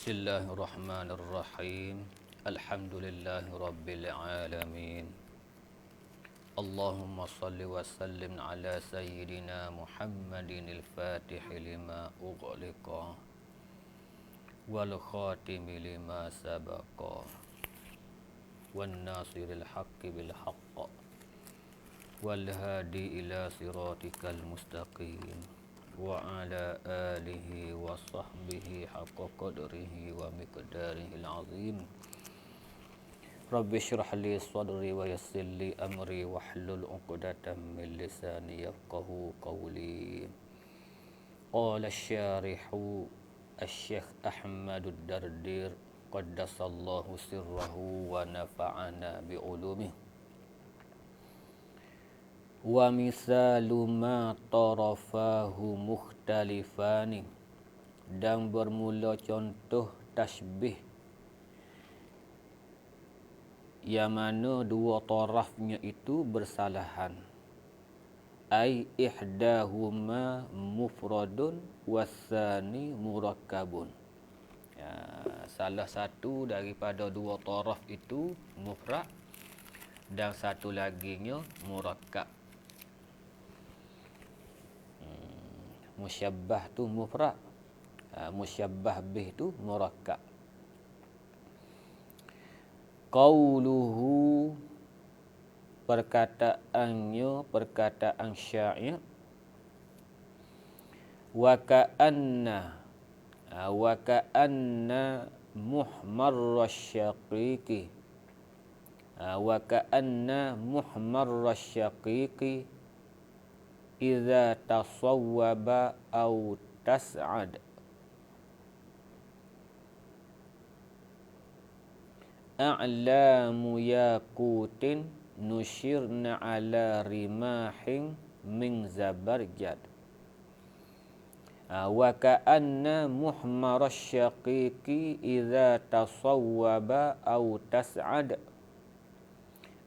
Bismillahirrahmanirrahim. Alhamdulillahirabbil alamin. Allahumma salli wa sallim ala sayyidina Muhammadinil Fatihi lima ughliqa wal khatimi lima sabaqa wan nasiril haqqi bil haqq wal hadi ila siratikal mustaqim wa ala alihi wa sahbihi haqqa qadrihi wa miqdarihil azim. Rabbi syrah li sadri wa yassir li amri wahlul 'uqdatam min lisani yafqahu qawli. Qala asy-syarihu Asy-Syaikh Ahmadud Dardir qaddasallahu sirrahu wa nafa'ana bi ulumihi. Wa misalu ma tarafahu mukhtalifani, dan bermula contoh tasbih yang mana dua tarafnya itu bersalahan. Ai ihdahuma mufradun wasani murakkabun. Salah satu daripada dua taraf itu mufrad dan satu laginya murakkab. Musyabbah tu mufrad, musyabbah bih tu murakkab. Qauluhu, perkataannya, perkataan syair. Wa ka'anna muhmarrasyaqiqi, wa ka'anna muhmarrasyaqiqi idza tasawwaba aw tas'ad. A'lamu yaqutin nushirna ala rimahin min zabarjad. Wa ka'anna muhmarasyaqiqi idza tasawwaba aw tas'ad.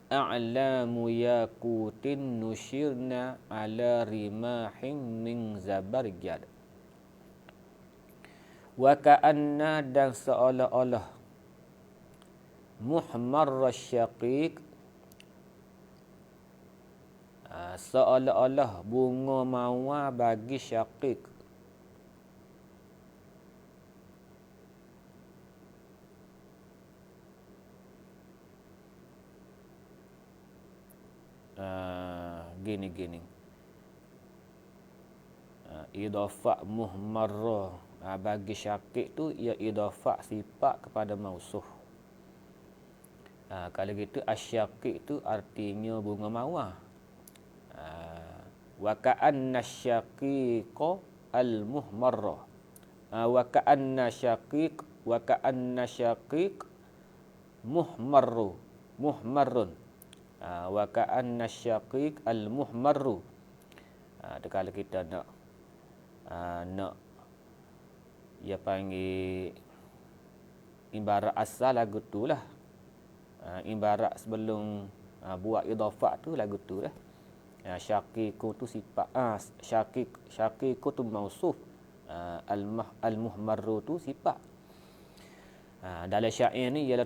A'lamu yaqutin nushirna ala rimahin min zabarjad. Wa ka'anna, dan seolah-olah, muhmarrasyaqiq, seolah-olah bunga mawar bagi syaqiq. Gini idafah muhmarrah bagi syaqiq tu ia idafah sifat kepada mausuf. Kalau gitu asyaqiq tu artinya bunga mawar. Wa ka'anna syaqiqa al-muhmarrah. Wa ka'anna syaqiq muhmarrun. Wa ka'anna syaqiq al-muhmarru. Kalau kita nak dia panggil ibarat asal lagu tu lah. Ibarat sebelum buat idafah tu lagu tu lah. Syaqiqu tu sifat, syaqiqu tu mausuf, al-muhmarru tu sifat. Dalam syair ni dia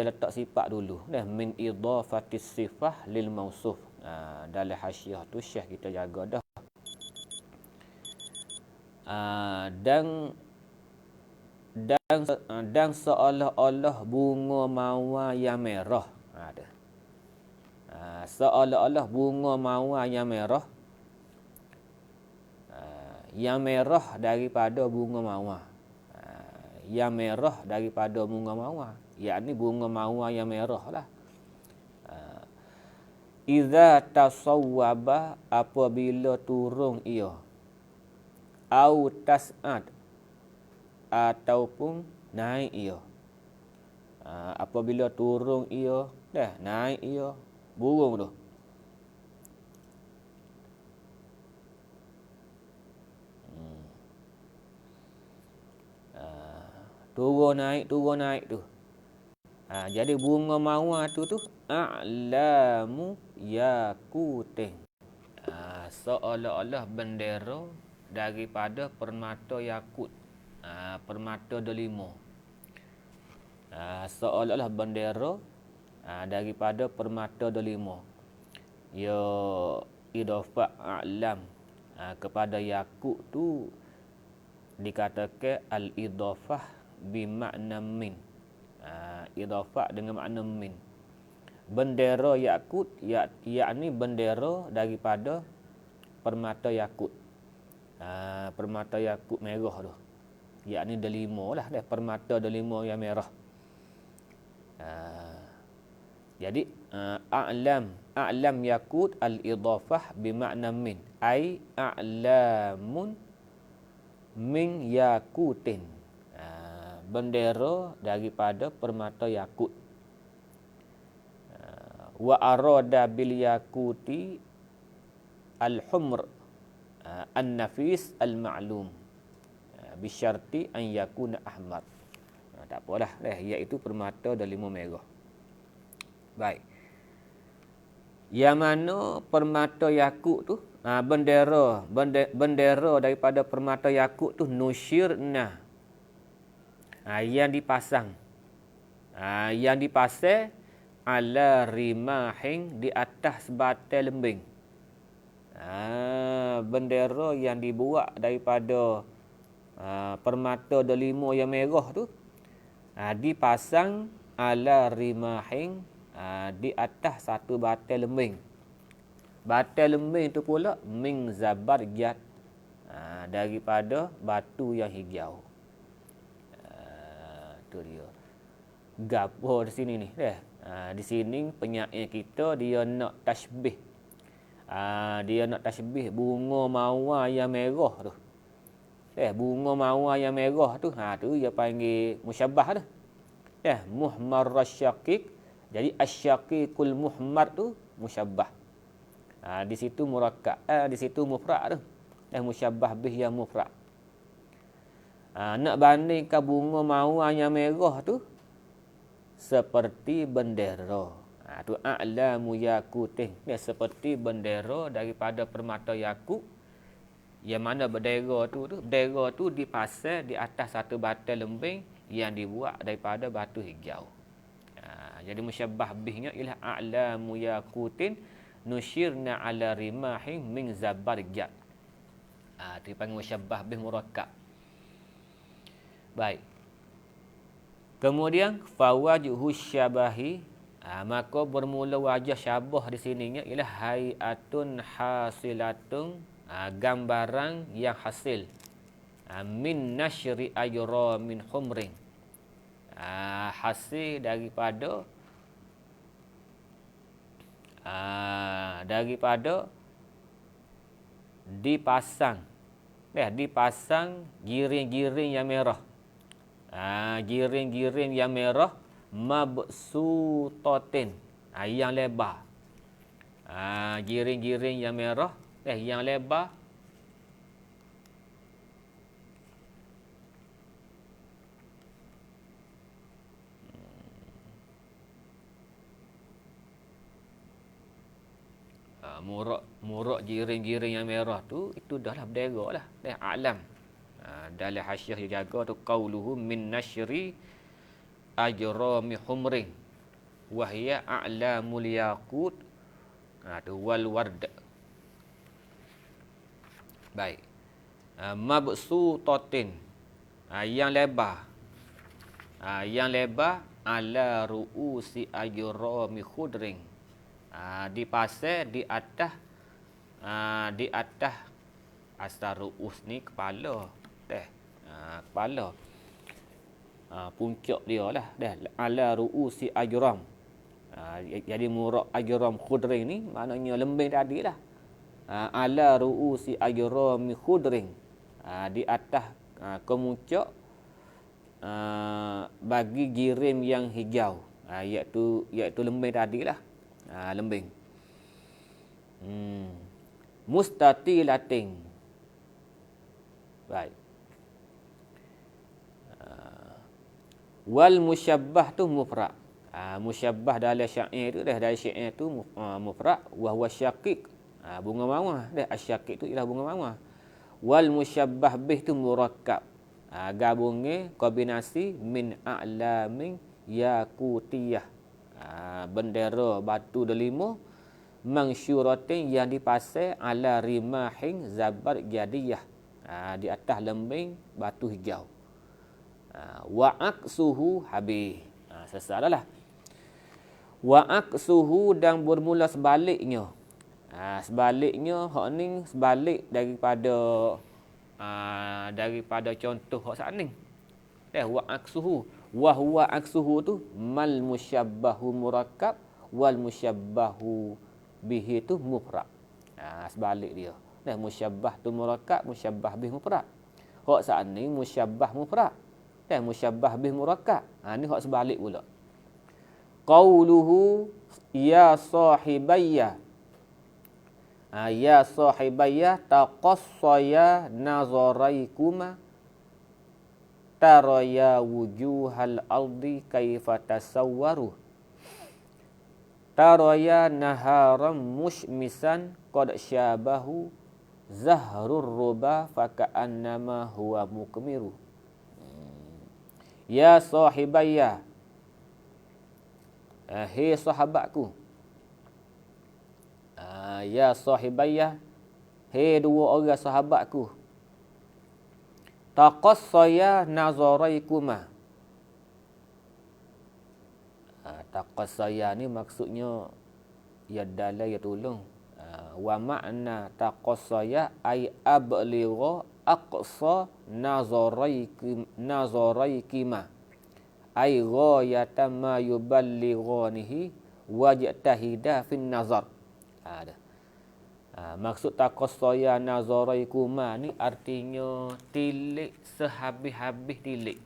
letak sifat dulu dah, min idafatis sifah lil mausuf. Dalam hasyiah tu Syekh kita jaga dah. Dan seolah-olah bunga mawar yang merah. Seolah-olah bunga mawar yang merah. Yang merah daripada bunga mawar. Yang merah daripada bunga mawar, yakni bunga mawar yang merah lah. Idza tasawwaba, apabila turun ia. Au tas'ad, ataupun naik ia. Apabila turun ia, dah naik ia, burung tu. Turun naik tu. Jadi bunga mawar tu a'lamu yaqutin. Seolah-olah bendera daripada permata yakut. permata delima. Seolah-olah bendera daripada permata delima. Ya idafah a'lam kepada yakut tu dikatakan al-idafah bimakna min. Idafah dengan makna min. Bendera yakut yakni bendera daripada permata yakut. Permata yakut merah tu. Yakni delima lah dah, permata delima yang merah. Jadi a'lam yakut al-idafah bimakna min. Ai a'lamun min yakutin. Bendera daripada permata yakut. Wa arada bil yakuti al-humr an-nafis al-ma'lum bisyarti an yakuna ahmar. Tak apalah iaitu permata delima merah. Baik. Yang mana permata yakut tu bendera daripada permata yakut tu nusyirna. Yang dipasang. Yang dipasang ala rimahin di atas sebatai lembing. Bendera yang dibuat daripada permata delima yang merah tu dipasang ala rimahin di atas satu batai lembing. Batai lembing tu pula min zabarjat, daripada batu yang hijau. Tu dia. Gapo di sini ni? Di sini penyair kita dia nak tasbih. Dia nak tasbih bunga mawar yang merah tu. Bunga mawar yang merah tu, tu dia panggil musyabbah tu. Muhmar asyaqiq. Jadi asyaqiqul muhmar tu musyabbah. Di situ murakkab, di situ mufrad tu. Musyabbah bih yang mufrad. Nak bandingkan bunga mawar yang merah tu seperti bendera. Tu a'lamu yakutin. Dia seperti bendera daripada permata yakut. Yang mana bendera tu dipasang di atas satu batai lembing yang dibuat daripada batu hijau. Jadi musyabbah bihnya ialah a'lamu yakutin nusyirna ala rimahin min zabarjat. Itu dipanggil musyabbah bih murakkab. Baik. Kemudian fawajhu syabahi, maka bermula wajah syabah di sininya ialah hayatun hasilatun, gambaran yang hasil min nasyri ayra min humrin, hasil daripada dipasang giring-giring yang merah. Giring-giring yang merah mabsutatin, yang lebar. Giring-giring yang merah yang lebar. Murak giring-giring yang merah tu itu dah lah bendera lah, dah alam. Dalam hasyiah dia jaga tu qauluhu min nasyri ajrami humrin wa hiya a'lamul yaqut tu wal ward. Baik. Mabsutatin, yang lebar. Yang lebar ala ru'usi ajrami khudrin. Dipasang di atas asal ru'us ni kepala. Kepala. Puncak dia lah. Ala ru'usi ajram. Jadi murak ajram khudrin ni maknanya lembing tadi lah. Ala ru'usi ajrami khudrin. Di atas kemuncak bagi girim yang hijau. Iaitu lembing tadi lah. Lembing. Mustatilatin. Baik. Wal musyabbah tu mufrad. Musyabbah dalam syair tu dari syair tu mufrad wa huwa syaqiq. Bunga mawar. Asyaqiq tu ialah bunga mawar. Wal musyabbah bih tu murakkab. Gabungnya kombinasi min a'lamin yakutiyah. Bendera batu delima mangsyuratin yang dipasang ala rimahin zabar jadiyah. Di atas lembing batu hijau. Wa aqsuhu habis. Sesalah. Wa aqsuhu dan bermula sebaliknya. Sebaliknya hak ni sebalik daripada contoh hak saning. Wa aqsuhu wa huwa aqsuhu tu mal musyabbahu murakkab wal musyabbahu bihi tu mufrad. Sebalik dia. Musyabbah tu murakkab, musyabbah bih mufrad. Hak saning musyabbah mufrad. Musyabbah bih murakkab. Ni hak sebalik pula. Qauluhu ya sahibayya. Ya sahibayya taqassaya nazaraikuma taraya wujuhal ardi kaifa tasawwaru. Taraya naharam mushmisan qad syabahu zahrur ruba faka'annama huwa mukmiru. Ya sahibayya. Hei sahabatku. Ya sahibayya. Hei dua orang sahabatku. Taqassaya nazaraikuma. Taqassaya ni maksudnya ya dalal ya tolong. Wa makna taqassaya ay abligha aqsa nazaraikima. Ay ghayata ma yuballighanihi wajtahida fin nazar. Maksud taqassaya nazaraikuma ni artinya tilik sehabis-habis tilik.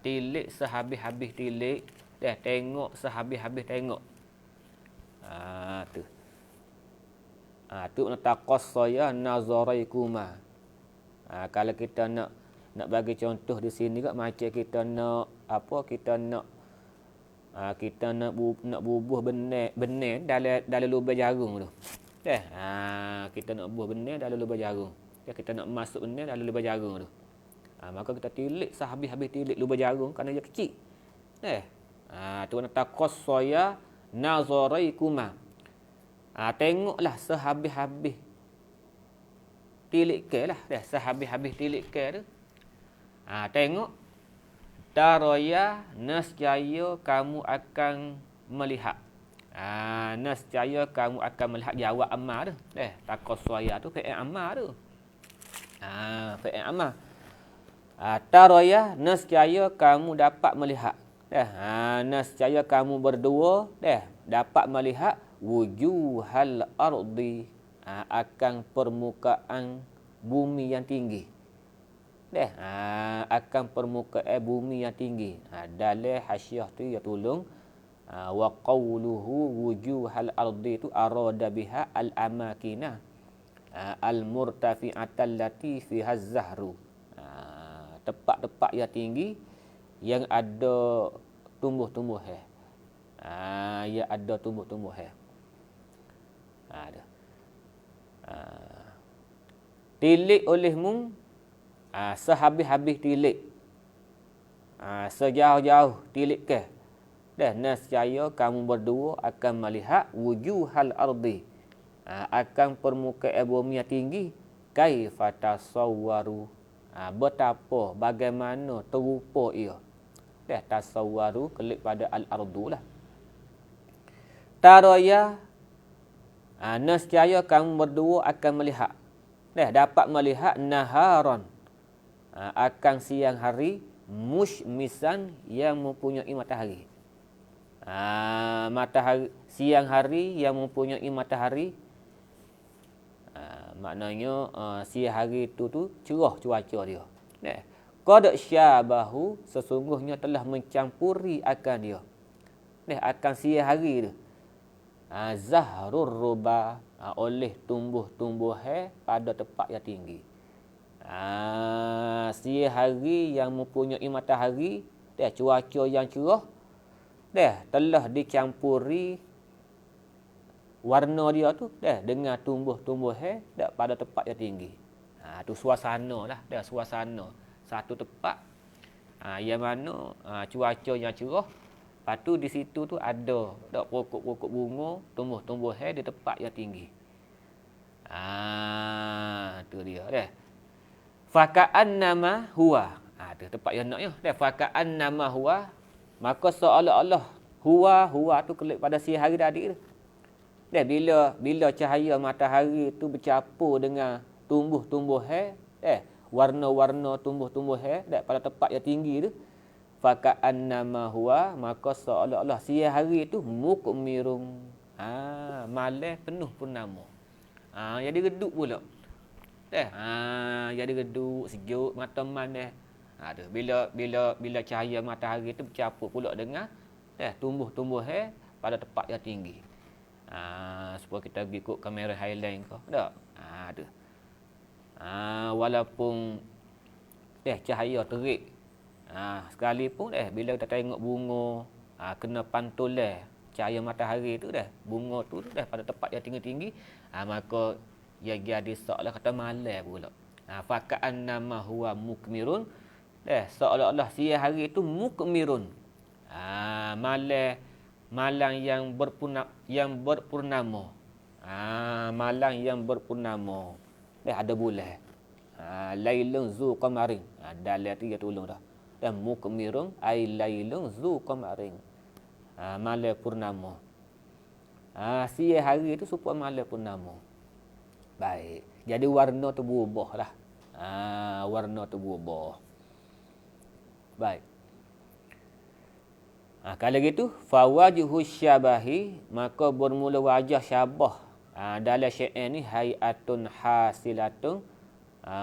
Tilik sehabis-habis tilik, tengok sehabis-habis tengok. Tu. Tu taqassaya nazaraikuma. Kalau kita nak bagi contoh di sini kat macam kita nak bubuh benih dalam lubang jagung tu. Kita nak bubuh benih dalam lubang jagung. Kita nak masuk benih dalam lubang jagung tu. Maka kita tilik sehabis-habis tilik lubang jagung kerana dia kecil. Tu taqassaya nazaraikuma. Tengoklah sehabis-habis tilik ke lah. Sehabis-habis tilik ke tu. Tengok. Taraya nescaya kamu akan melihat. Nescaya kamu akan melihat jawab ammar tu. Taqassaya tu fi'il ammar tu. Fi'il ammar. Taraya nescaya kamu dapat melihat. Nescaya kamu berdua dapat melihat wujuhal ardi, akan permukaan bumi yang tinggi. Akan permukaan bumi yang tinggi. Dalam hasyiah tu ya tolong wa qawluhu wujuhal ardi tu arada biha al amakina al murtafi'atal lati fiha zahru. Tempat-tempat yang tinggi yang ada tumbuh-tumbuhan. Yang ada tumbuh-tumbuhan. Ada. Tilik olehmu sehabis-habis tilik. Sejauh-jauh tilik ke. Nescaya kamu berdua akan melihat wujuhal ardi. Akan permukaan bumi yang tinggi. Kaifa tasawwaru. Betapa, bagaimana terupa ia. Tasawwaru kelik pada al-ardu lah. Taraya. Nescaya kamu berdua akan melihat. Dapat melihat naharan. Akan siang hari. Mushmisan yang mempunyai matahari. Matahari siang hari yang mempunyai matahari. Maknanya siang hari itu tu cerah cuaca dia. Qad syabahu, sesungguhnya telah mencampuri akan dia. Akan siang hari tu. Zahrur ruba, oleh tumbuh-tumbuhan pada tempat yang tinggi. Siang hari yang mempunyai matahari, cuaca yang cerah, telah dicampuri warna dia tu dengan tumbuh-tumbuhan pada tempat yang tinggi. Tu suasana lah, dah suasana. Satu tempat yang mana cuaca yang cerah. Lepas tu di situ tu ada pokok-pokok bunga, tumbuh-tumbuh di tempat yang tinggi. Tu dia dah. Faka'annama huwa. Tu tempat yang naknya. Dah faka'annama huwa, maka seolah-olah huwa tu kelip pada siang hari tadi tu. Dah bila cahaya matahari tu bercampur dengan tumbuh-tumbuh warna-warna tumbuh-tumbuh dah pada tempat yang tinggi tu, faka'annama huwa, maka seolah-olah siang hari tu mukmirun, malam penuh purnama. Jadi redup pula. Jadi redup, sejuk, mataman bila cahaya matahari tu bercampur pula dengan tumbuh-tumbuh pada tempat yang tinggi. Supaya kita pergi ikut kamera highline ke tak? Tu. Walaupun cahaya terik, sekalipun bila kita tengok bunga kena pantul cahaya matahari tu bunga tu pada tempat yang tinggi-tinggi, maka ia jadi seolah kata malam pula. Faka'annama huwa mukmirun, seolah-olah siang hari itu mukmirun, malam yang berpurnama. Malam yang berpurnama. Ada bulan. Lailun zu qamarin. Dalam tu dia tolong dah. Dan mukmirun ai lailun zu qamarin. Malam purnama. Siang hari itu supaya malam purnama. Baik. Jadi warna tu berubah lah. Warna tu berubah. Baik. Kalau gitu, fawajhu syabahi, maka bermula wajah syabah dalam syair ni hayatun hasilatun,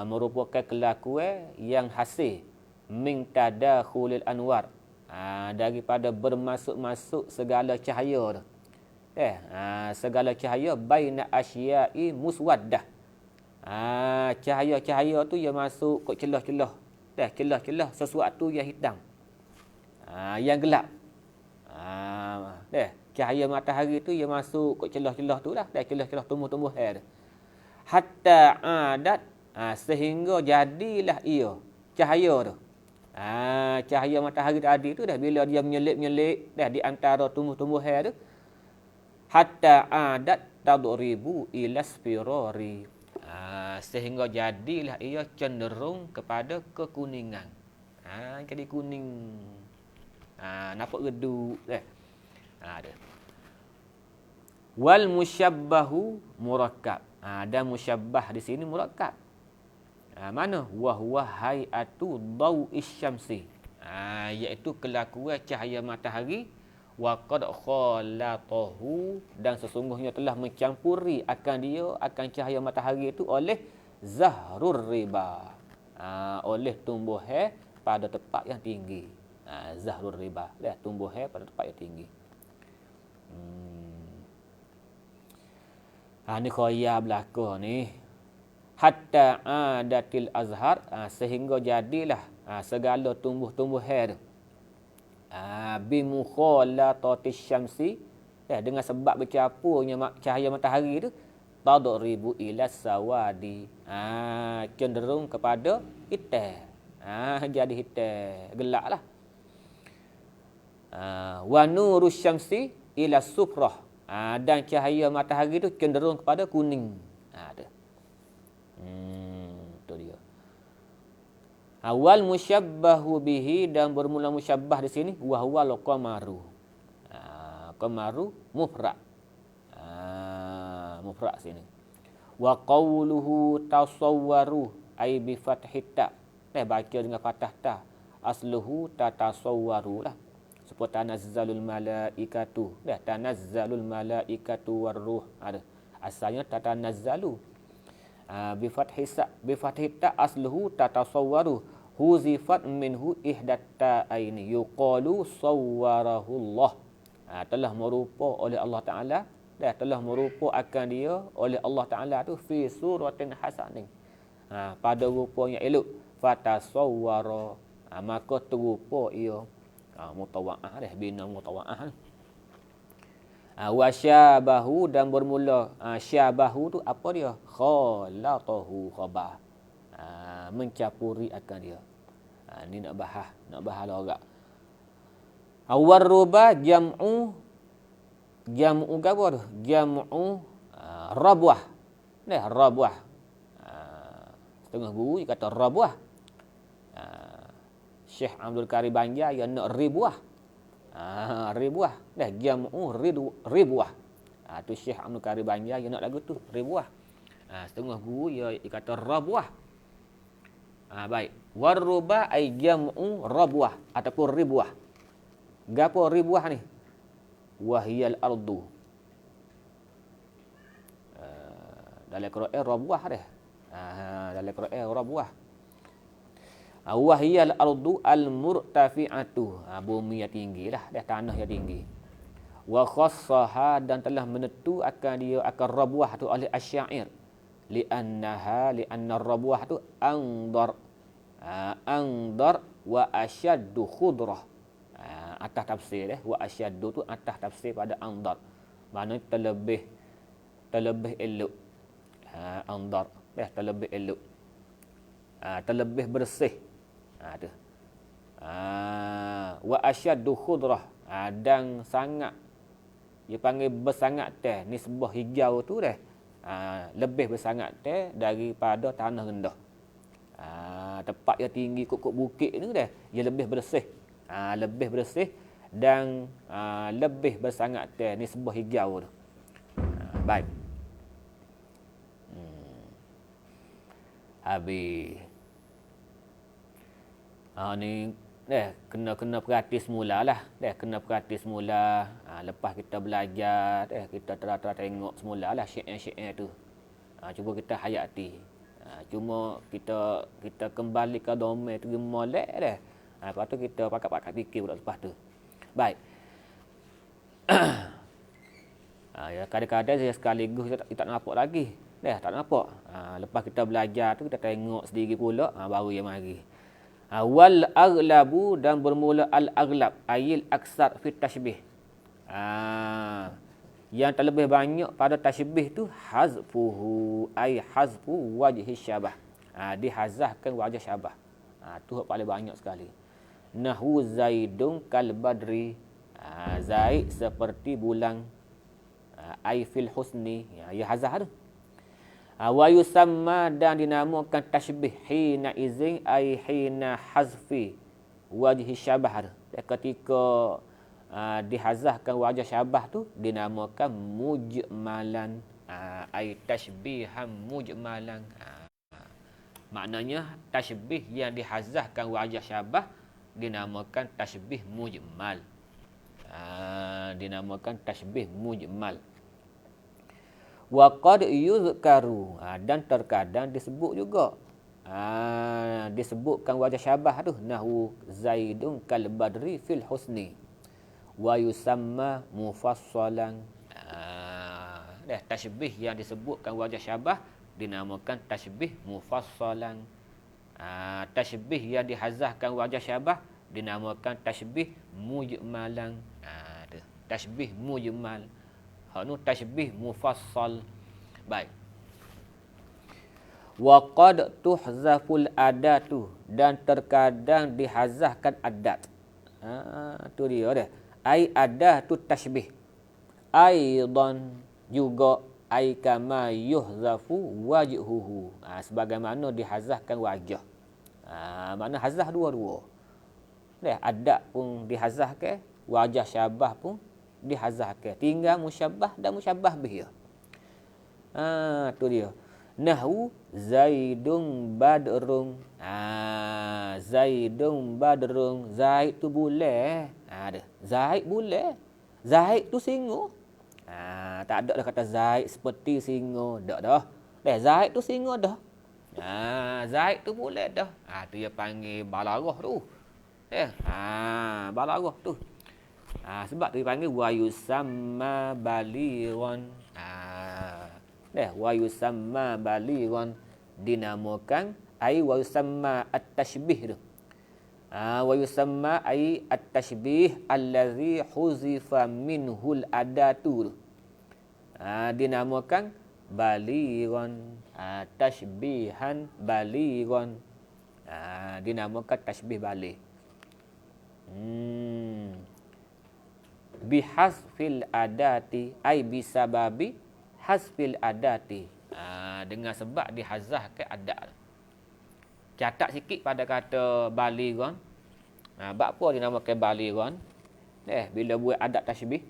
merupakan kelakuan yang hasil min tadakhulil anwar, daripada bermasuk-masuk segala cahaya tu. Segala cahaya baina asya'i muswaddah. Cahaya-cahaya tu yang masuk ke celah-celah. Celah-celah sesuatu yang hitam. Yang gelap. Cahaya matahari tu yang masuk ke celah-celah tu lah. Celah-celah tumbuh-tumbuh hatta adat, sehingga jadilah ia cahaya tu. Cahaya matahari tadi tu bila dia menyelip-menyelip di antara tumbuh-tumbuh tu, hatta adat tadribu ila spirari, sehingga jadilah ia cenderung kepada kekuningan. Jadi kuning. Nampak redup ada. Wal musyabbahu murakkab. Dan musyabbah di sini murakkab. Mana? Wa huwa hay'atu daw'is syamsi. Iaitu kelakuan cahaya matahari, wa qad khalatahu, dan sesungguhnya telah mencampuri akan dia, akan cahaya matahari itu oleh zahrur riba, oleh tumbuh pada tempat yang tinggi. Zahrur riba, tumbuh pada tempat yang tinggi. Ni khoya belaka ni. Hatta adatil azhar, sehingga jadilah segala tumbuh-tumbuh tu bimukhalatatis syamsi, dengan sebab bercampurnya cahaya matahari tu, tadribu ila sawadi, cenderung kepada hitam. Jadi hitam, gelaplah. Wa nurus syamsi ila sufrah, dan cahaya matahari tu cenderung kepada kuning. Tu dia. Awal musyabbahu bihi, dan bermula musyabbah di sini wa huwal qamaru. Qamaru mufrad. Mufrad sini. Wa qawluhu tasawwaru ay bi fathit ta. Baca dengan fathah ta. Asluhu tatasawwaru lah. Seperti tanazzalul malaikatu. Tanazzalul malaikatu warruh. Asalnya tatanazzalu. Bi fathit ta asluhu tatasawwaru. Huzifat minhu ihdatta aini yuqalu sawwarahullah. Telah merupa oleh Allah Ta'ala, telah merupa akan dia oleh Allah Ta'ala tu fi suratin hasanin, pada rupa yang elok. Fatasawwara, maka terupa ia mutawa'ah, bina mutawa'ah. Wa syabahu, dan bermula syabahu tu apa dia? Khalatahu khabar. mencapuri akan dia. Ni nak bahas lorak. Warruba jam'u gapo tu? Jam'u rabwah. Rabwah. Setengah guru dia kata rabwah. Syekh Abdul Karim Banjar dia nak ribuah. Ribuah. Jam'u ribuah. Tu Syekh Abdul Karim Banjar dia nak lagu tu ribuah. Setengah guru dia kata rabwah. Baik. Warruba ay jam'u rabwah ataupun ribuah. Gapo ribuah ni? Wahiyal ardu. Dalam Quran rabwah dah. Dalam Quran rabwah. Wahiyal ardu al-murtafi'atu. Bumi yang tinggi lah, dah tanah yang tinggi. Wa khassaha dan telah menentu akan dia akan rabwah tu oleh asy-syair. Li'anna rabwah tu andar wa asyaddu khudrah. Atas tafsir wa asyaddu tu atas tafsir pada andar. Maknanya terlebih elok. Andar terlebih elok. Terlebih bersih. Tu. Wa asyaddu khudrah. Dan sangat dia panggil bersangat teh nisbah hijau tu dah. Lebih bersangat teh daripada tanah rendah. Tempat yang tinggi kok bukit ni dah dia lebih bersih. Lebih bersih dan lebih bersangat teh nisbah hijau tu. Baik. Habis. Ni kena perhati semulalah. Kena perhati semula. Lepas kita belajar, kita terang tengok semulalah syair-syair tu. Cuba kita hayati. Cuma kita kembali ke domain tu molek dah. Lepas tu kita pakat-pakat fikir pula lepas tu. Baik. Ya kadang-kadang saya sekaligus kita tak nampak lagi. Tak nampak. Lepas kita belajar tu kita tengok sendiri pula, baru yang mari. Wal aghlabu dan bermula al aghlab ayil aksar fi tashbih. Yang terlebih banyak pada tashbih tu hazfuhu ay hazfu wajhi syabah. Dihazahkan wajah syabah. Tu paling banyak sekali. Nahu zaidun kal badri. Zaid seperti bulan. Ay fil husni. Ya hazah tu. Wa yusamma dan dinamakan tashbih hina izin ay hina hazfi wajhi syabah. Ketika dihazahkan wajah syabah tu dinamakan mujmalan. Ay tashbihan mujmalan. Maknanya tashbih yang dihazahkan wajah syabah dinamakan tashbih mujmal. Dinamakan tashbih mujmal. Wa qad yuzkaru dan terkadang disebut juga. Disebutkan wajah syabah tu nahu zaidun kal badri fil husni wa yusamma mufassalan. Tashbih yang disebutkan wajah syabah dinamakan tashbih mufassalan. Tashbih yang dihazahkan wajah syabah dinamakan tashbih mujmalan. Tashbih mujmal. Nu tashbih mufassal. Baik. Wa qad tuhzaful adatu dan terkadang dihazahkan adat. Tu dia dah. Ai adatu tashbih. Aidan juga ai kama yuhzafu wajhuhu. Sebagaimana dihazahkan wajah. Makna hazah dua-dua. Adat pun dihazahkan, wajah syabah pun dihazahkan. Tinggal musyabbah dan musyabbah bih. Tu dia. Nahwu zaidun badrun. Zaidun badrun. Zaid tu bulan. Zaid bulan. Zaid tu singa. Tak ada dah kata Zaid seperti singa. Tak dah. Zaid tu singa dah. Zaid tu bulan dah. Tu dia panggil balarah tu. Balarah tu. Sebab tu dipanggil wa yusamma balighan. Wa yusamma balighan dinamakan ai wa yusamma at-tashbih tu. Wa yusamma ai at-tashbih allazi huzifa minhul adatu tu. Dinamakan balighan, tashbihan balighan. Dinamakan tasbih balik. Bihasfil adati ai bisababi hasfil adati. Dengan sebab dihazahkan adat. Catat sikit pada kata balighon. Bab apa dinamakan balighon? Bila buat adat tasbih.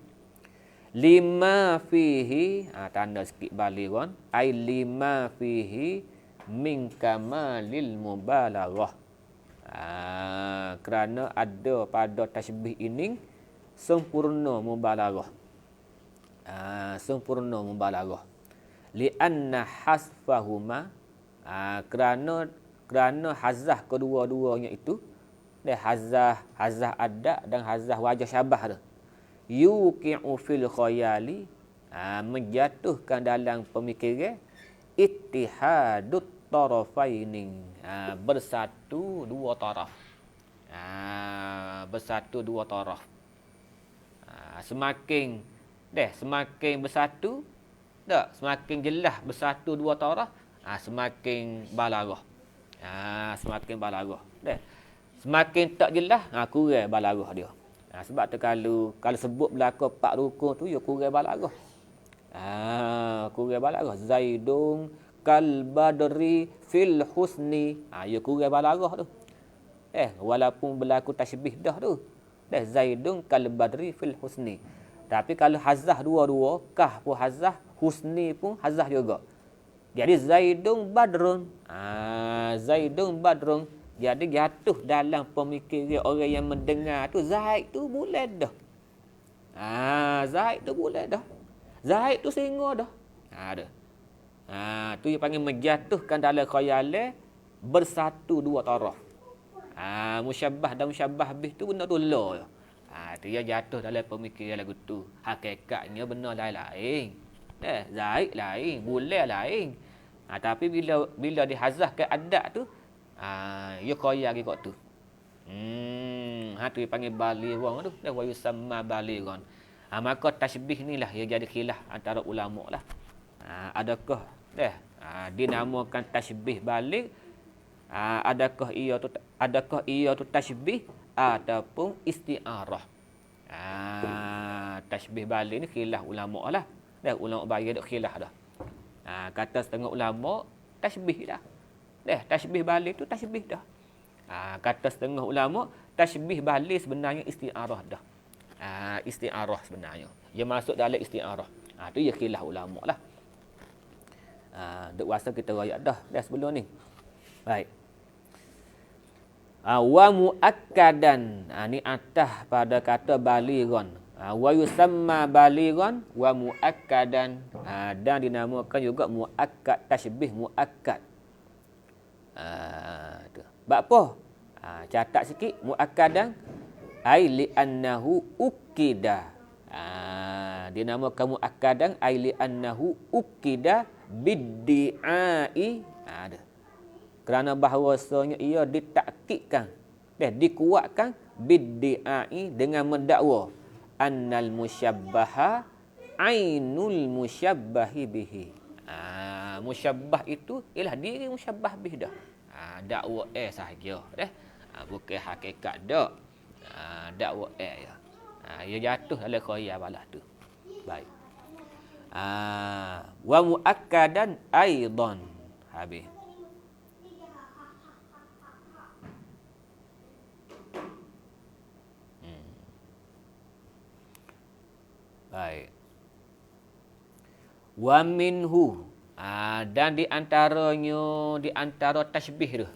Lima fihi, tanda sikit balighon, ai lima fihi min kamalil mubalaghah. Kerana ada pada tasbih ini sempurna mubalaghah. Sempurna mubalaghah. Lianna hasfahuma, kerana hazah kedua-duanya itu, hazah adat dan hazah wajah syabah tu, yuqi'u fil khayali, menjatuhkan dalam pemikiran ittihadut tarafaini, bersatu dua taraf. Bersatu dua taraf. Semakin bersatu, semakin jelas bersatu dua taraf, semakin balaghah. Semakin balaghah. Semakin tak jelas, kurang balaghah dia. Sebab tu kalau sebut belaka 4 rukun tu, ya kurang balaghah. Kurang balaghah. Zaidun kal badri fil husni. Ya kurang balaghah tu. Walaupun berlaku tasbih dah tu. Zaidun kal badri fil husni. Tapi kalau hazah dua-dua, kah pun hazah, husni pun hazah juga. Jadi Zaidun badrun. Zaidun badrun. Jadi jatuh dalam pemikiran orang yang mendengar tu, Zaid tu boleh dah. Zaid tu boleh dah. Zaid tu singa dah. Tu yang panggil menjatuhkan dalam khayalan bersatu dua taraf. Musyabbah dan musyabbah bih tu benda tu la. Tu yang jatuh dalam pemikiran lagu tu. Hakikatnya benar lain-lain. Zaid lain, boleh lain. Tapi bila dihazahkan adat tu, ya kaya lagi kat tu. Tu dipanggil balighon tu. Wa yusamma balighon. Maka tasbih ni lah yang jadi khilaf antara ulama lah. Adakah dinamakan tasbih baligh? Adakah ia tu tasbih ataupun isti'arah? Tasbih baligh ni khilaf ulama lah. Ulama bagi dak khilaf dah. Kata setengah ulama tasbih dah. Tasbih baligh tu tasbih dah. Kata setengah ulama tasbih baligh sebenarnya isti'arah dah. Isti'arah sebenarnya. Dia masuk dalam isti'arah. Tu ya khilaf ulama lah. Duk rasa kita royak dah sebelum ni. Baik. Wa muakkadan, ni atas pada kata balighon. Wa yusamma balighon wa muakkadan, dan dinamakan juga muakkad, tasbih muakkad. Bab apa? Catat sikit. Muakkadan ai li annahu ukida. Dinamakan muakkadan ai li annahu ukida biddi'ai. Kerana bahawasanya ia ditakkidkan, dikuatkan biddi'ai, dengan mendakwa annal musyabbaha ainul musyabbahi bihi. Musyabbah itu ialah diri musyabbah bih dah. Dakwa sahaja dah. Bukan hakikat dak. Dakwa ya. Ia jatuh dalam khayal balas tu. Baik. Wa muakkadan aidan. Habis. Baik. Wa minhu, dan di antara tasbih tu,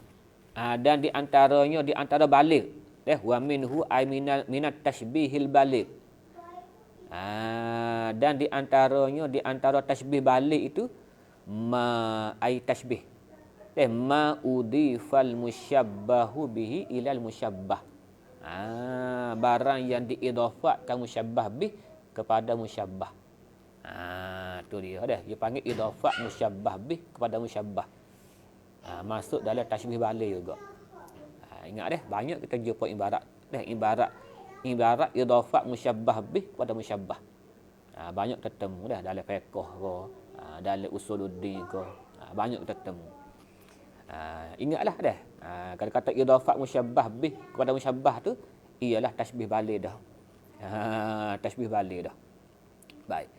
dan di antara baligh, wa minhu ay minat tasbihil baligh. Dan di antara tasbih baligh itu ma ay tasbih, ma udifal musyabbahu bihi ilal musyabbah. Barang yang diidhafatkan musyabbah bih kepada musyabbah. Tu dia dah. Dia panggil idhafat musyabbah bih kepada musyabbah. Masuk dalam tasbih baligh juga. Ingat banyak kita jumpa ibarat. Ibarat idhafat musyabbah bih kepada musyabbah. Banyak ketemu dalam fiqh ke, dalam usuluddin ke. Banyak ketemu. Ingatlah dah. Kalau kata idafat musyabbah bih kepada musyabbah tu ialah tasbih balik dah. Tasbih balik dah. Baik.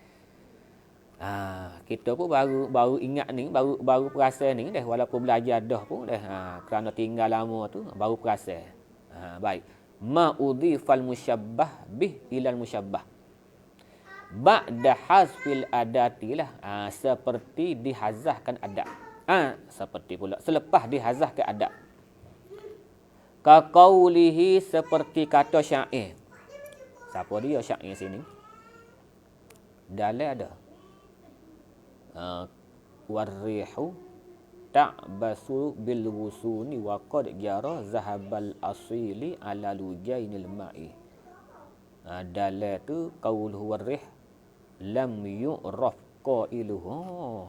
Kita pun baru ingat ni, baru perasan ni dah, walaupun belajar dah pun dah. Kerana tinggal lama tu baru perasan. Baik. Ma udhifal musyabbah bih ilal musyabbah. Ba'da hazfil adati lah. Seperti dihazahkan adat. Seperti pula selepas dihazahkan adat. Ka qaulihi, seperti kata syair. Siapa dia syair sini? Dalam ada warrihu ta'basu bil wusuni wa qad jara zahabal asili ala lujainil ma'i. Dalam tu qauluhu warrih lam yu'raf qailuhu.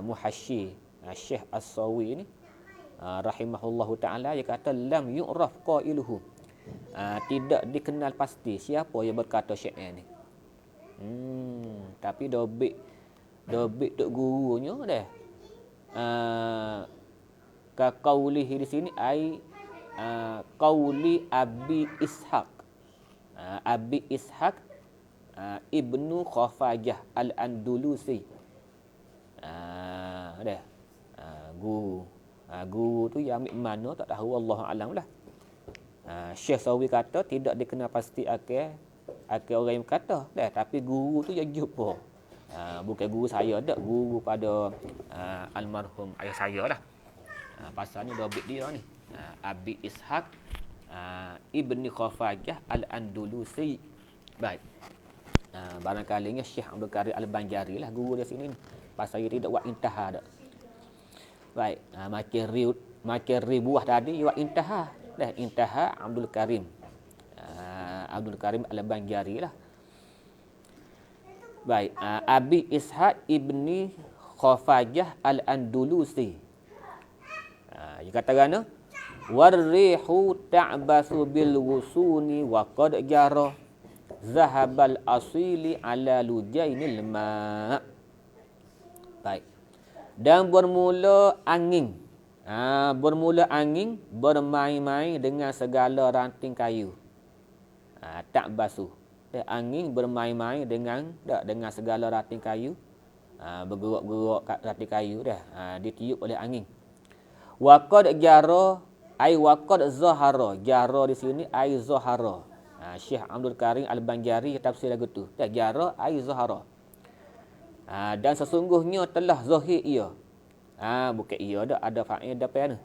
Muhasyi Syekh As-Sawi ni rahimahullahu taala, dia kata lam yu'raf qailuhu. Tidak dikenal pasti siapa yang berkata syair ni. Tapi dobik tok gurunya dah. Ka qaulihi di sini ai qauli Abi Ishaq. Abi Ishaq Ibnu Khafajah Al-Andalusi. Dah. Guru tu yang ambil mana tak tahu, Allah alam lah. Syekh Sawi kata tidak dikenal pasti akal orang yang kata dah, tapi guru tu yang jumpa. Bukan guru saya dak, guru pada almarhum ayah saya lah. Pasal ni dobit dia ni. Abi Ishaq Ibni Khafajah Al-Andalusi. Baik. Barangkali Syekh Abdul Karim Al-Banjari lah guru dia sini. Pasal dia tidak buat intaha dak. Baik. Makin ribuah tadi buat intaha. Dah intaha Abdul Karim. Abdul Karim Al-Banjari lah. Baik, Abi Ishaq Ibni Khafajah Al-Andalusi. Dia kata gana warrihu ta'basu bil wusuni wa qad jara zahabal asili ala lujainil ma'. Baik. Dan bermula angin. Bermula angin bermain-main dengan segala ranting kayu. Ta'basu. Angin bermain-main dengan segala ranting kayu. Bergerak-gerak kat ranting kayu dah. Ditiup oleh angin. Wa qad jara ai wa qad zahara. Jara di sini ai zahara. Syekh Abdul Karim Al-Banjari tafsir lagu tu. Jara ai zahara. Dan sesungguhnya telah zahir ia. Bukan ia dah, ada fa'il depan.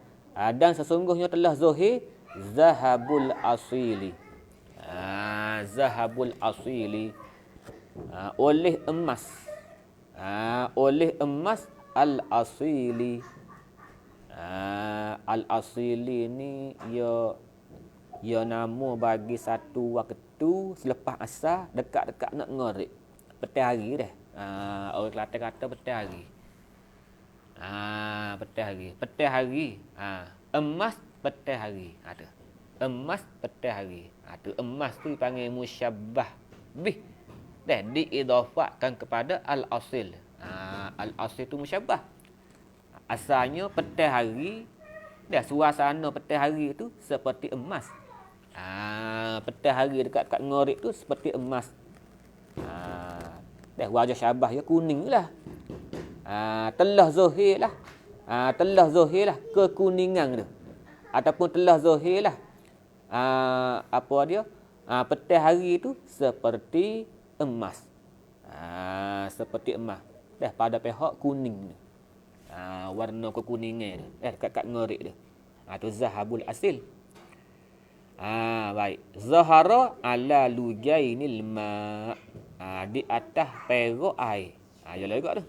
Dan sesungguhnya telah zahir zahabul asili. Zahabul asili oleh emas. Oleh emas al-asili. Al-asili ni ya nama bagi satu waktu selepas asar dekat-dekat nak ngorek. Petang hari dah. Orang Kelantan kata petang hari. Petang hari. Emas petang hari. Ada. Emas petang hari. Tu emas tu dipanggil musyabbah bih. Dah diidafatkan kepada al-asil. Al-asil tu musyabbah. Asalnya petang hari. Dah suasana petang hari tu seperti emas. Petang hari dekat ngorek tu seperti emas. Dah wajah syabah ya kuning lah. Telah zahir lah. Telah zahir lah kekuningan tu. Ataupun telah zahir lah. Apa dia? Petang hari tu seperti emas. Seperti emas. Dah pada pihak kuning. Warna kekuningan tu. Dekat ngorek tu. Tu zahabul asil. Baik. Zahara ala lujainil ma'. Di atas perak air. Jalan juga tu.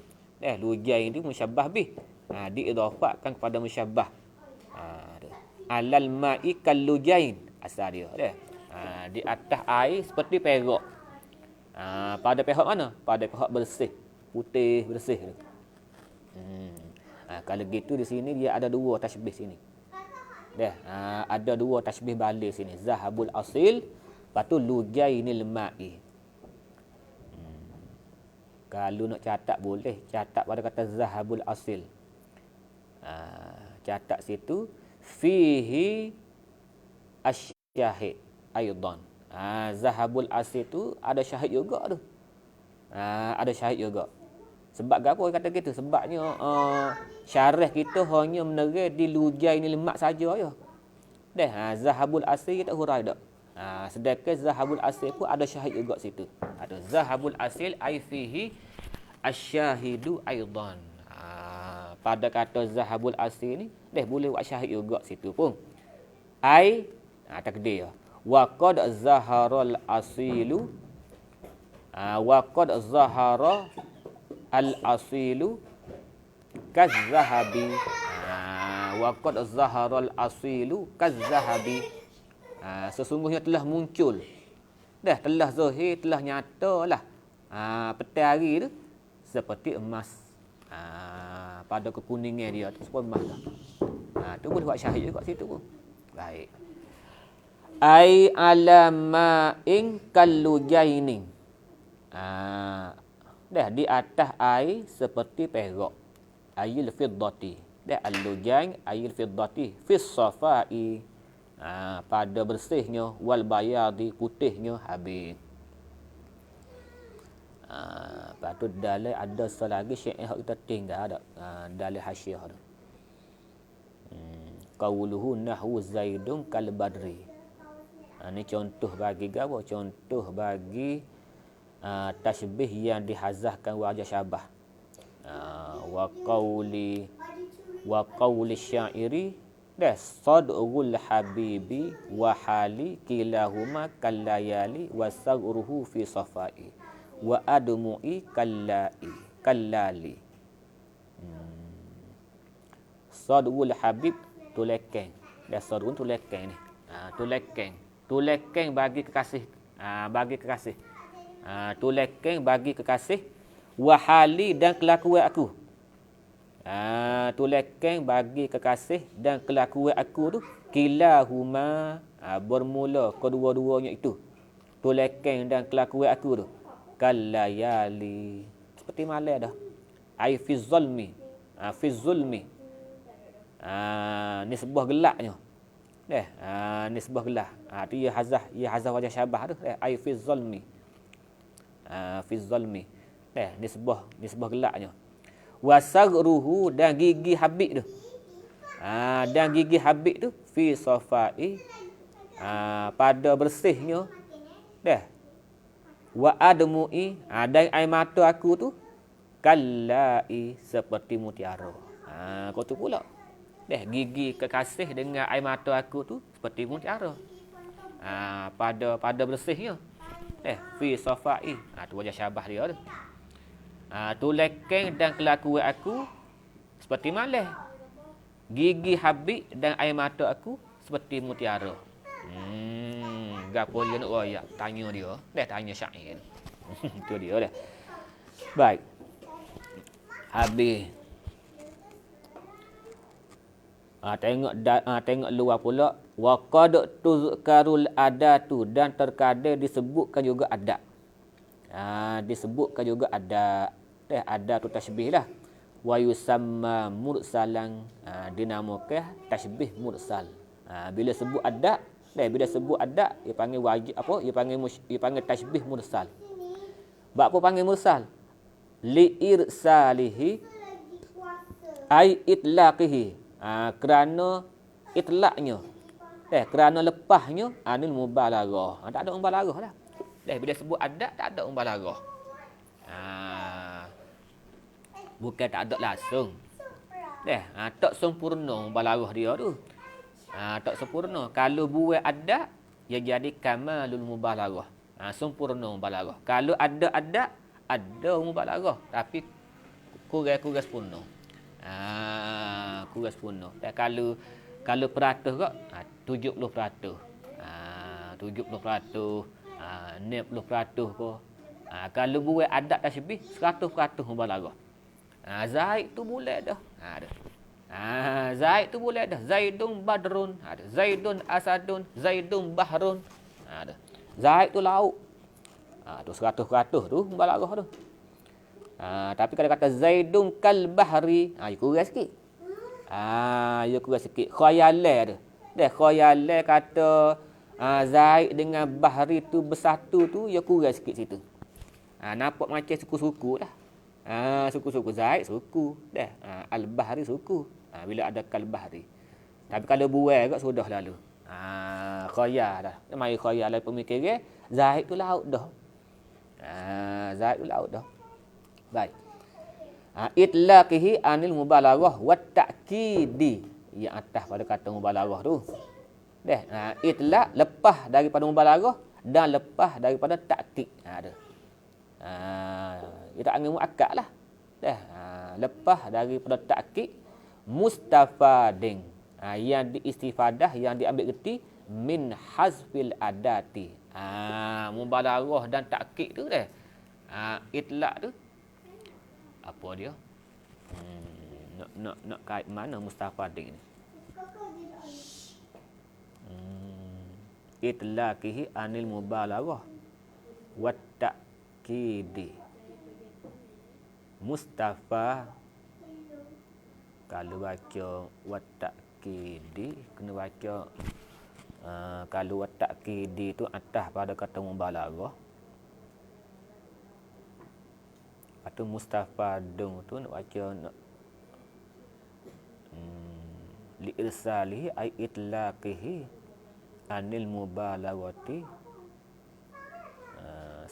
Lujain tu musyabbah bih. Diidafatkan kepada musyabbah. Alal ma'i kal lujain. Asal dia. Di atas air seperti perak. Pada pihak mana? Pada pihak bersih. Putih bersih. Kalau gitu di sini dia ada dua tasbih sini. Ada dua tasbih balik sini. Zahabul asil. Lepas tu lujainil ma'i. Kalau nak catat boleh. Catat pada kata zahabul asil. Catat situ fihi asyahid aidan. Zahabul asil tu ada syahid juga tu. Ada syahid juga. Sebab apa dia kata gitu? Sebabnya syarah kita hanya menerang di lujai ni lemak saja ya. Zahabul asil kita hurai dak. Sedangkan zahabul asil pun ada syahid juga situ. Ada zahabul asil ai fihi asyahidu aidan. Pada kata zahabul asil ni boleh buat syahid juga situ pun. Ai takdir. Wa qad zaharal asilu wa qad zahara al asilu kaz-zahabi. Wa qad zahara al asilu kaz-zahabi. Sesungguhnya telah muncul, telah zahir, telah nyatalah petang hari tu seperti emas. Pada kekuningan dia tu seperti emas dah. Tu boleh buat syahid juga situ pun. Baik. Ai alama in kallujaini. Di atas air seperti perak. Ayil fiddati. Al-lujain ayil fiddati fis safai. Pada bersihnya wal bayadi, putihnya habis. Patut dalil ada selagi syair yang kita tinggal ada dalil hasyiah tu. Qauluhu nahwu zaidun kal badri. Ni contoh bagi apa? Contoh bagi tasbih yang dihazahkan wajah syabah. Wa qauli syairi sad'ul habibi wa hali kilahuma kallayali wa sagruhu fi safai wa admu'i kallali. Sad'ul habib tulekeng. Sad'un tulekeng ni. Tulekeng bagi kekasih. Bagi kekasih. Tulekeng bagi kekasih. Wahali dan kelakuan aku. Tulekeng bagi kekasih dan kelakuan aku tu. Kilahuma bermula kedua-duanya itu. Tulekeng dan kelakuan aku tu. Kallayali. Seperti malam dah. Ai fi zulmi. Fi zulmi. Nisbah gelaknya. Nisbah gelah. Tu ia hazah wajah syabah tu. Ai fi zulmi. Fi zulmi. Nisbah gelaknya. Wasagruhu dan gigi habib tu. Dan gigi habib tu fi safai. Pada bersihnya. Wa admu'i dan air mata aku tu kallai seperti mutiara. Kau tu pula. Gigi kekasih dengan air mata aku tu seperti mutiara. Pada bersihnya. Fi safai. Tu wajah syabah dia tu. Tulekeng dan kelakuan aku seperti malam. Gigi habib dan air mata aku seperti mutiara. Gapo dia nak royak? Tanya dia. Tanya syair. Itu dia dah. Baik. Habis. Tengok luar pula. Wa qad tuzkarul adatu dan terkadang disebutkan juga adat. Disebutkan juga adat. Adat tu tasbih lah. Wa yusamma mursalan. Dinamakan tasbih mursal. Bila sebut adat, bila sebut adat dia panggil wajib apa? Dia panggil tasbih mursal. Bab apa panggil mursal? Li irsalihi ai itlaqihi. Kerana itlaqnya. Kerana lepasnya anil mubalaghah. Tak ada mubalaghah lah. Bila sebut adat tak ada mubalaghah. Bukan tak ada langsung. Tak sempurna mubalaghah dia tu. Tak sempurna. Kalau buat adat, ia jadi kamalul mubalaghah. Sempurna mubalaghah. Kalau ada adat, ada mubalaghah. Tapi kurang sempurna. Kurang sempurna. Kalau peratus kok, 70%. 70%. 60% ko. Kalau buat adat tasbih, 100% mubalaghah. Zaid tu boleh dah. Zaid tu boleh dah. Zaidun badrun. Zaidun asadun. Zaidun bahrun. Zaid tu lauk. Tu 100% tu mubalaghah tu. Tapi kalau kata Zaidun kal bahri, kurang sikit. Ya kurang sikit. Khayalan tu. Dah khayalan kata Zaid dengan Bahri tu bersatu tu, ya kurang sikit situ. Nampak macam suku-suku dah. Suku-suku Zaid suku. Dah. Al-Bahri suku. Bila ada Kal-Bahri. Tapi kalau buai kat sudah lalu. Khayal dah. Mari khayal lah pemikiran. Zaid tu laut dah. Zaid tu laut dah. Baik. Itlaqihi anil mubalaghah wa ta'kidi. Yang atas pada kata mubalaghah tu. Dah. Itlaq lepas daripada mubalaghah dan lepas daripada ta'kid. Ada. Kita angin muakkad lah. Dah. Lepas daripada ta'kid mustafadin. Yang diistifadah, yang diambil reti min hazfil adati. Mubalaghah dan ta'kid tu dah. Itlaq tu apa dia? Nak kait mana mustafadin ni? Itlaqihi anil mubalaghah wa ta'kidi. Mustafa kalau baca wa ta'kidi kena baca kalau wa ta'kidi tu atas pada kata mubalaghah. Atau mustafadun tu nak baca nak li irsalihi ay itlaqihi anil mubalaghati.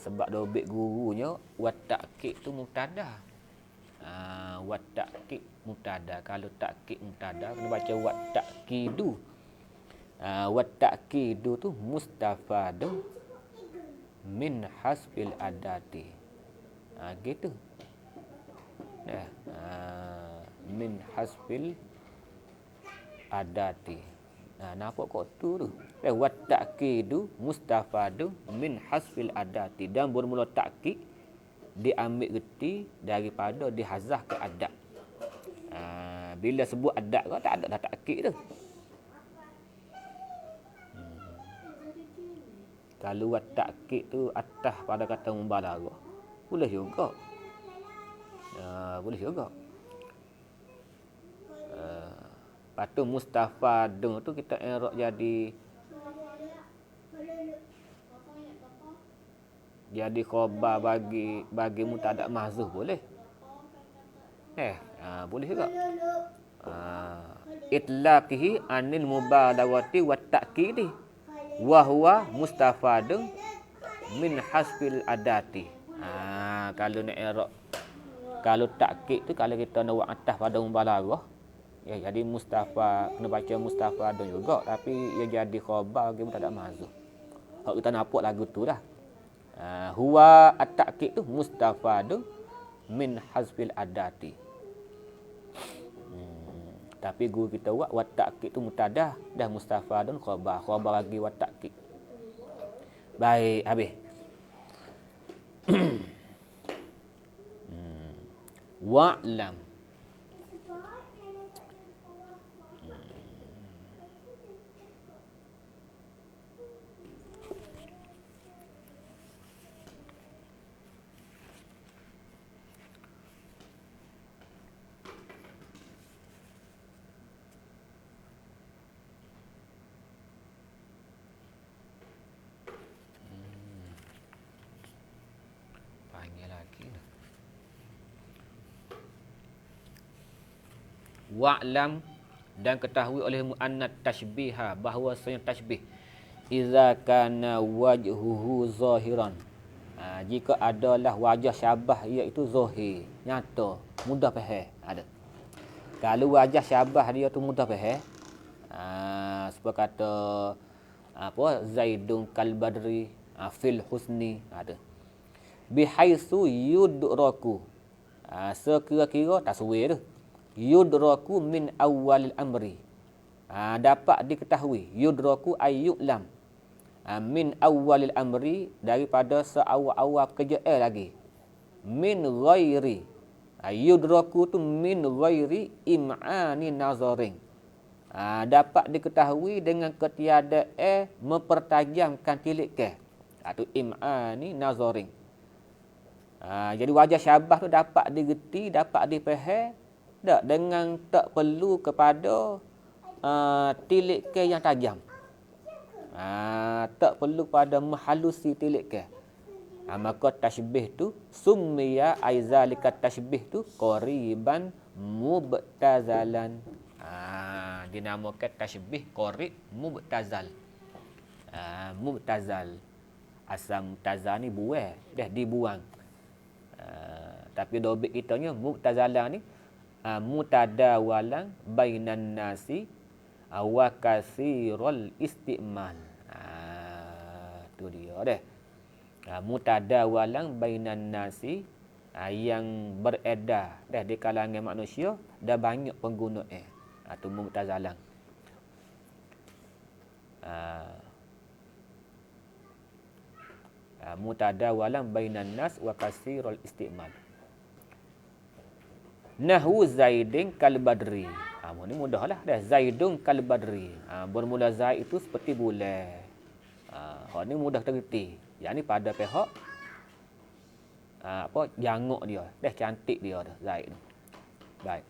Sebab dobit gurunya wa ta'kid tu mubtada. Wa ta'kid mubtada. Kalau ta'kid mubtada kena baca wa ta'kidu. Wa ta'kidu tu mustafadun min hasbil adati. Gitu. Nah, min hasbil adati. Nampak kok tu. Wa ta'kidu mustafadu min hasbil adati. Dan bermula ta'kid diambil reti daripada dihazah ke adat. Bila sebut adat kau tak ada dah ta'kid tu. Kalau wa ta'kid tu atas pada kata mubalaghah. Boleh juga. Boleh juga. Lepas tu mustafadun tu kita i'rab jadi khabar bagi mubtada mahzuf boleh. Boleh juga. Itlaqihi anil mubalaghati wa ta'kidi wa huwa mustafadun min hasbil adati. Kalau nak i'rab, kalau ta'kid tu kalau kita nak buat atas pada mubalaghah, ya jadi mustafa, kena baca mustafadun juga, tapi ia jadi khabar bagi mubtada mahzuf. Hak kita nampak lagu tu dah. Huwa at-ta'kid tu mustafadun min hazfil adati. Tapi guru kita buat wa ta'kid tu mubtada dah mustafadun khabar bagi wa ta'kid. Baik, habis. Wa'lam. Panggil lagi dah. Wa'lam, dan ketahui olehmu anna tashbiha, bahwasanya tashbih iza kana wajhuhu zahiran, jika adalah wajah syabah iaitu zahir, nyata, mudah faham. Ada kalau wajah syabah dia tu mudah faham, sebab kata apa, Zaidun kal badri fil husni, ada bihaitsu yudraku, sekira-kira taswir tu, yudraku min awalil amri, dapat diketahui, yudraku ay yu'lam, min awalil amri, daripada seawal-awal kerjaan lagi, min ghairi, yudraku tu min ghairi im'ani nazarin, dapat diketahui dengan ketiadaan mempertajamkan tilik ke, atau im'ani nazarin. Jadi wajah syabah tu dapat digerti, dapat difaham Tak, dengan tak perlu kepada tilik ke yang tajam. Tak perlu pada menghalusi tilik ke. Maka tashbih tu summiya aizalika tashbih tu qariban mubtazalan. Dinamakan tashbih qarib mubtazal. Mubtazal. Asal mubtazal ni buang, dah dibuang. Tapi dobit kitanya mubtazalan ni mutadawalan bainan nasi wa kasirul istimal. Tu dia dah. Mutadawalan bainan nasi yang beredar dah di kalangan manusia dah banyak penggunaan. Tu mubtazalan. Mutadawalan bainan nas wa kasirul istimal. Nahwu Zaidin kal badri. Ni mudahlah dah. Zaidun kal badri. Bermula Zaid itu seperti bulan. Hak ni mudah tergerti. Yang ni pada pihak janguk dia. Dah cantik dia dah Zaid tu. Baik.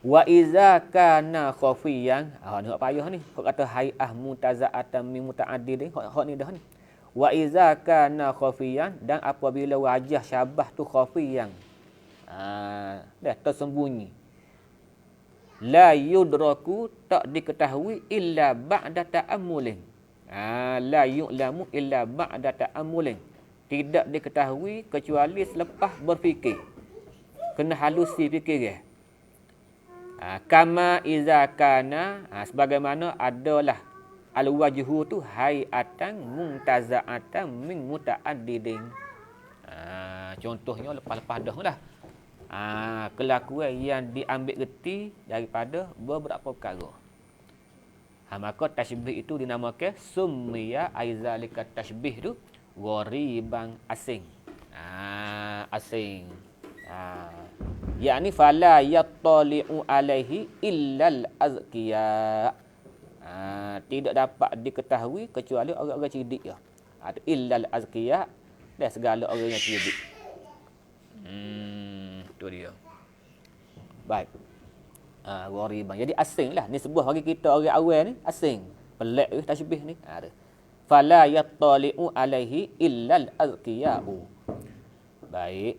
Wa iza kana khafiyan. Ni hak payah ni. Hak kata hai'ah mutaza'atan min muta'addid ni. Hak ni dah ni. Wa iza kana khafiyan, dan apabila wajah syabah tu khafiyan. Dah tersembunyi. La yudraku, tak diketahui illa ba'da ta'ammulin. La yu'lamu illa ba'da ta'ammulin. Tidak diketahui kecuali selepas berfikir. Kena halusi fikir. Kama iza kana, sebagaimana adalah al-wajhu tu hayatan muntaza'atan min muta'addidin. Contohnya lepas-lepas dah lah. Kelakuan yang diambil reti daripada beberapa perkara. Maka tashbih itu dinamakan summiya aizalika tashbih tu ghariban asing. Asing. Yakni fala yattali'u alaihi illal azkiya. Tidak dapat diketahui kecuali orang-orang cerdik ya. Illal azkiya, dan segala orang yang cerdik. Tu dia. Baik. Ghariban. Jadi asing lah. Ni sebuah bagi kita orang awal ni asing. Pelik tashbih ni. Fala yattali'u alaihi illal azkiya'u. Baik.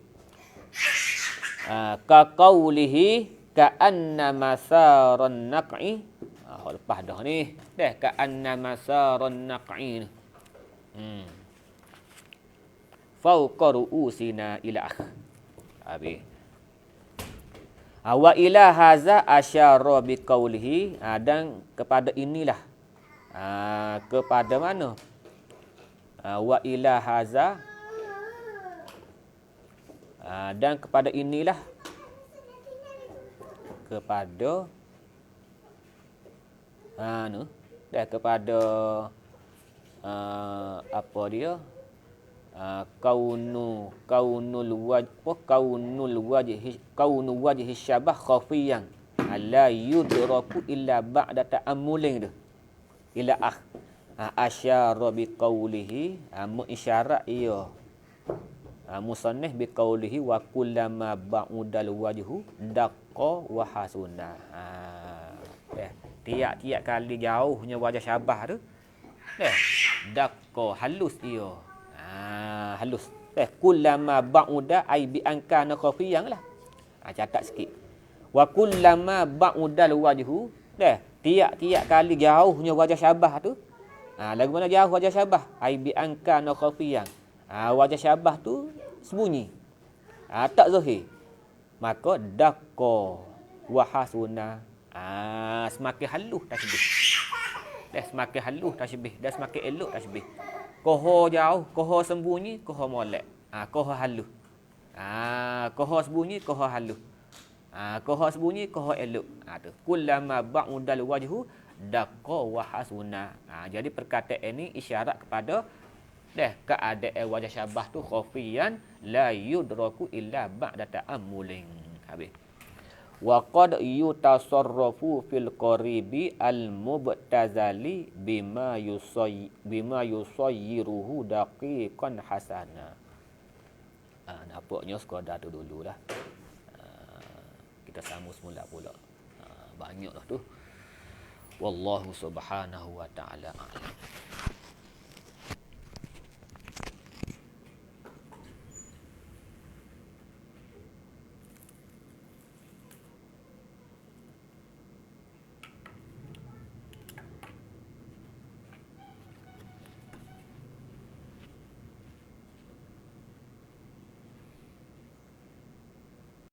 Ka qaulihi ka'anna masaran naq'i. Lepas dah ni. Dah ka'anna masaran naq'i. Fauqa ru'usina ila akh. Habis. Wa ila haza asyara bi qaulihi, dan kepada inilah. Kepada mana? Wa ila haza, dan kepada inilah, kepada dah kepada apa dia? Kaunul wajhi syabah khafiyan la yudraku illa ba'da ta'ammulin tu ila asyara bi qawlihi, mengisyarat ia musannif bi qawlihi wa kullama ba'udal wajhu daqqa wa hasuna. Tiap-tiap kali jauhnya wajah syabah tu daqqa, halus ia. Halus. Kullama ba'uda ai bi ankana khafiyan lah. Catat sikit. Wa kullama ba'udal wajhu, tiap-tiap kali jauhnya wajah syabah tu. Lagu mana jauh wajah syabah? Ai bi ankana khafiyan. Wajah syabah tu sembunyi. Tak zahir. Maka daqqa wa hasuna. Semakin halus tasbih. Semakin halus tasbih, dan semakin elok tasbih. Koho jauh, koho sembunyi, koho molek. Koho halus. Koho sembunyi, koho halus. Koho sembunyi, koho elok. Tu. Kullama ba'udal wajhu daqqa wa hasuna. Jadi perkataan ini isyarat kepada keadaan wajah syabah tu khafiyan la yudraku illa ba'da ta'ammulin. Habis. Wa qad yutasarrafu fil qaribi al-mubtazali bima yusayyiruhu daqiqan hasana. Nampaknya sekadar tu dululah. kita sambung semula pula. Banyaklah tu. Wallahu subhanahu wa ta'ala a'lam.